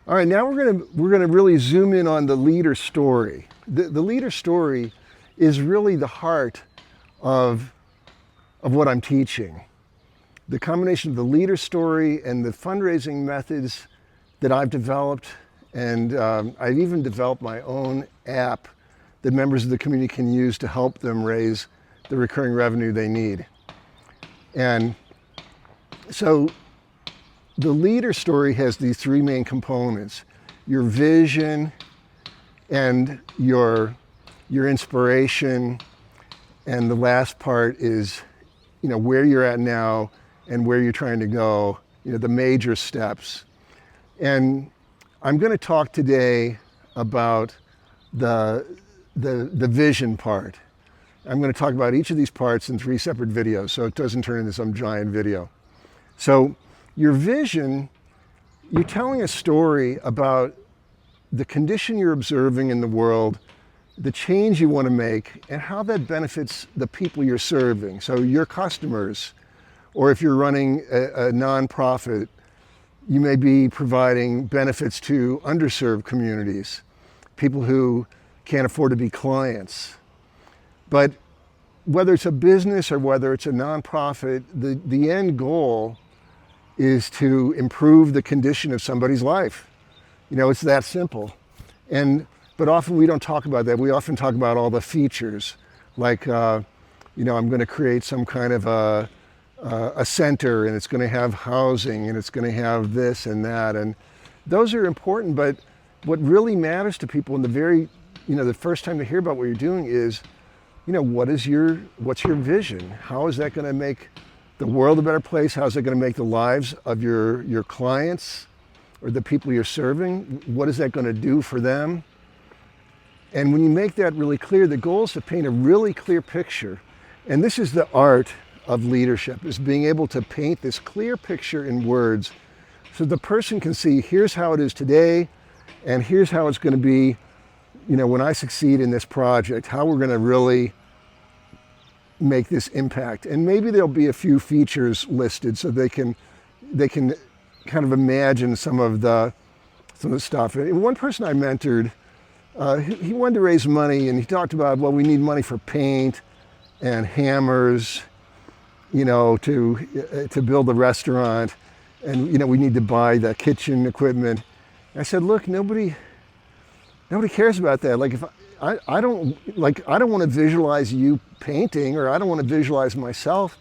All right, now we're gonna really zoom in on the leader story. The leader story is really the heart of what I'm teaching. The combination of the leader story and the fundraising methods that I've developed, and I've even developed my own app that members of the community can use to help them raise the recurring revenue they need. And so the leader story has these three main components: your vision and your inspiration, and the last part is, where you're at now and where you're trying to go, the major steps. And I'm going to talk today about the vision part. I'm going to talk about each of these parts in 3 separate videos, so it doesn't turn into some giant video. So your vision, you're telling a story about the condition you're observing in the world, the change you want to make, and how that benefits the people you're serving. So your customers, or if you're running a nonprofit, you may be providing benefits to underserved communities, people who can't afford to be clients. But whether it's a business or whether it's a nonprofit, the end goal is to improve the condition of somebody's life. It's that simple. But often we don't talk about that. We often talk about all the features, like, I'm going to create some kind of a center, and it's going to have housing, and it's going to have this and that. And those are important, but what really matters to people in the first time they hear about what you're doing is, what's your vision? How is that going to make the world a better place? How is it going to make the lives of your clients or the people you're serving? What is that going to do for them? And when you make that really clear, the goal is to paint a really clear picture. And this is the art of leadership, is being able to paint this clear picture in words so the person can see, here's how it is today, and here's how it's going to be, when I succeed in this project, how we're going to really make this impact. And maybe there'll be a few features listed so they can kind of imagine some of the stuff. And one person I mentored, he wanted to raise money, and he talked about, well, we need money for paint and hammers, to build a restaurant, and we need to buy the kitchen equipment. I said, look, nobody cares about that. Like, if I don't want to visualize you painting, or I don't want to visualize myself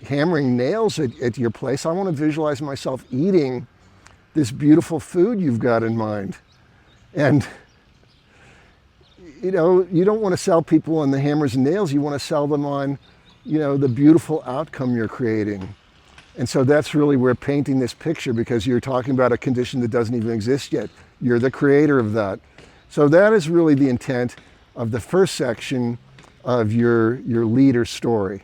hammering nails at your place. I want to visualize myself eating this beautiful food you've got in mind. And you don't want to sell people on the hammers and nails. You want to sell them on, the beautiful outcome you're creating. And so that's really where painting this picture, because you're talking about a condition that doesn't even exist yet. You're the creator of that. So that is really the intent of the first section of your leader story.